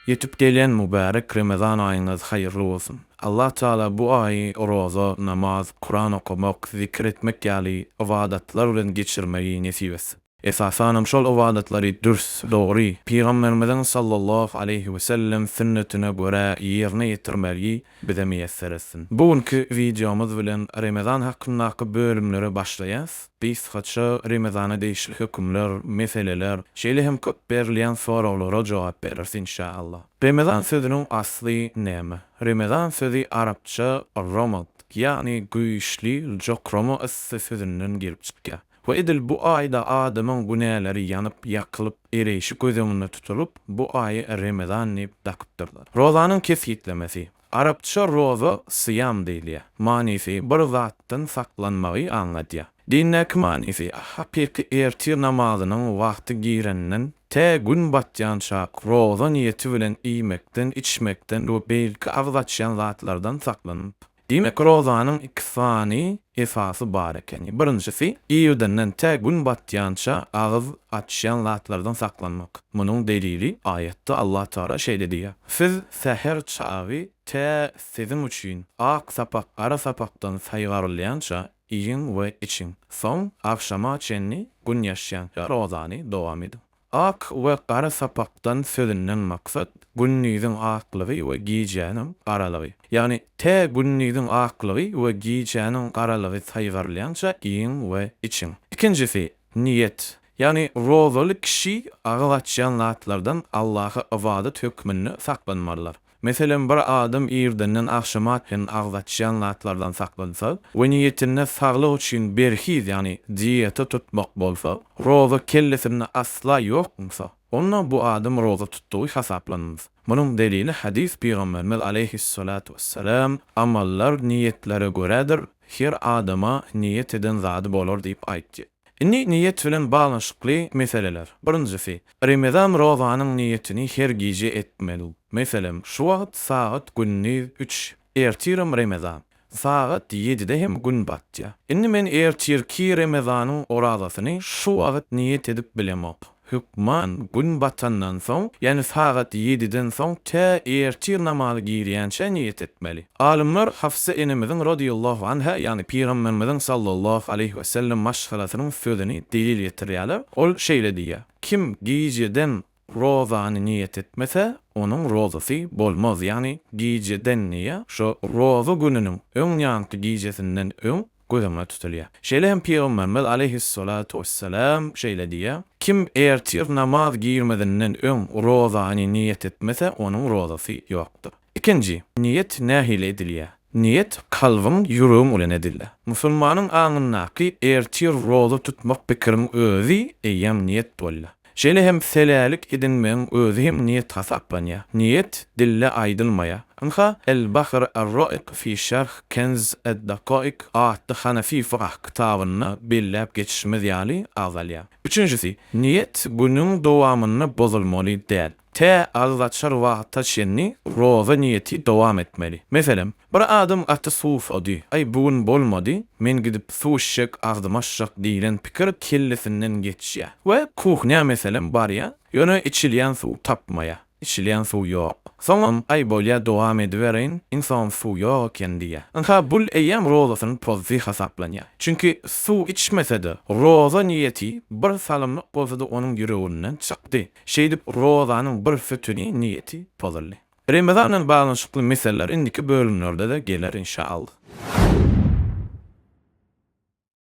Yetip gelen mübarek Ramazan ayınız hayırlı olsun. Allah Teala bu ayı roza, namaz, Kur'an okumak, zikretmek ýaly ibadatlar bilen geçirmeyi nesip etsin. Esasanam şol ibadatları dürs, dogry, Peygamberimizin sallallahu aleyhi ve sellem sünnetine göre yerine ýetirmeli bize meýesser etsin. Bugünkü videomuz bilen Ramazan hakkyndaky bölümleri başlaýas. Biz haça Ramazana değişik hükümler, meseleler, şeýle hem köp berilýän soralara jogap bereriz inşallah. Ramazan sözünün asly näme? Ramazan sözü Arapça Ramad, yani güýçli, jokrama sözünden gelip çykýar. Ve edil bu ayda adamın günahları yanıp yakılıp ereyişi gözümünde tutulup bu ayı Ramazan deyip takıptırlar. Rozanın kesiyetlemesi. Arapça roza siyam deyilýär. Manisi bir zatdan saklanmagy anlatýar. Dinnek manisi hapirki ertir namazynyň wagty girenden te gün batýança roza niyeti bilen iýmekden, içmekden we belki awzatçan zatlardan saklanyp demek rozanyň iki sany esasy bar eken. Birincisi, iýüdenden te gün batýança ağız açýan zatlardan saklanmak. Munyň delili ayetde Allah Taala şeýle diýär. Siz seher çagy te sizin üçin ak sapak, ara sapakdan saýgarylýança iýin we için. Soň akşama çenni gün ýaşaýan rozany dowam edin. Ak we gara sapakdan sözünden maksat günnüýiň aklygy we giýjäniň garalygy. Yani te günnüýiň aklygy we giýjäniň garalygy saýgarlyança iň we için. İkincisi niyet. Yani rozaly kişi agylaçyan zatlardan Allah'a ibadet hökmünde saklanmalylar. Meselen bir adam ýerdenden akşamatyň agzaçyan zatlardan saklansa we niýetine saglyk üçin berhiz, yani diýete tutmak bolsa, roza kellesinde asla ýokmsa, onda bu adam roza tutduğu hasaplanmaz. Munyň delili hadis Peygamberimiz aleyhissalatu vesselam amallar niýetlere göredir, her adama niýet eden zady bolar diýip aýtdy. Niyet bilen bağlanşykly meseleler. Birincisi, Ramazan rozanyň niýetini her gece etmeli. Meselem, şu wagt saat günnüz 3, ertirim Ramazan. Saat 7-de hem gün batýar. Indi men ertirki Ramazanyň orazasyny şu wagt niýet edip bilemok. Hükman gün batandan soň, yani saat 7-den soň te ertir namazy girýänçe niýet etmeli. Alimler Hafsa enemiziň radiyallahu anha, yani Peygamberimiziň sallallahu aleyhi ve sellem maşharatynyň sözüni delil ýetirýärler. Ol şeýle diýär: kim gijeden rozany niýet etmese, onuň rozasy bolmaz. Yani gijeden niýe? Şo roza gününiň öň ýanky gijesinden öň gözüme tutulýar. Şeýle hem Peygamberimiz aleyhissalatu vesselam şeýle diýär: kim ertir namaz girmedenden öň rozany niýet etmese, onuň rozasy ýokdur. İkinci, niýet nähile edilýär. Niýet kalbyň, ýüregim bilen edilýär. Musulmanyň aňyndaky ertir roza tutmak pikiriň özü eýem niýet bolýar. Şeýle hem selalik edinmeň özü hem niýet hasaplanýar. Niýet dille aýdylmaýar. Anha el-Bahr ar-Ra'iq fi şerh Kenz ed-Daqa'iq adlı Hanefi fıkıh kitabına bellep geçişimiz ýaly azalýar. Üçüncüsi, niýet günüň dowamyny bozulmaly däl. Te azatçar wagtda şenni roza niýeti dowam etmeli. Meselem, bir adam atdy suw ody. Ay bugün bolmady, men gidip suw içjek, agdymaşjak diýilen pikir kellesinden geçýär. We kuhnya meselem barýa, ýöne içilýän suw tapmaýa. İçilýän suw ýok. Soňam ay bolýa dowam ediberin, insan suw ýok kendiýär. Anha bul eýem rozasyny pozitiv hasaplanýar. Çünki suw içmese-de roza niýeti bir salymlyk bolsa-da onuň ýüreginden çykdy. Şeýdip rozanyň bir fütüni niýeti pozuldy. Ramazan bilen baglanşykly meseleler indiki bölümlerde de geler inşallah.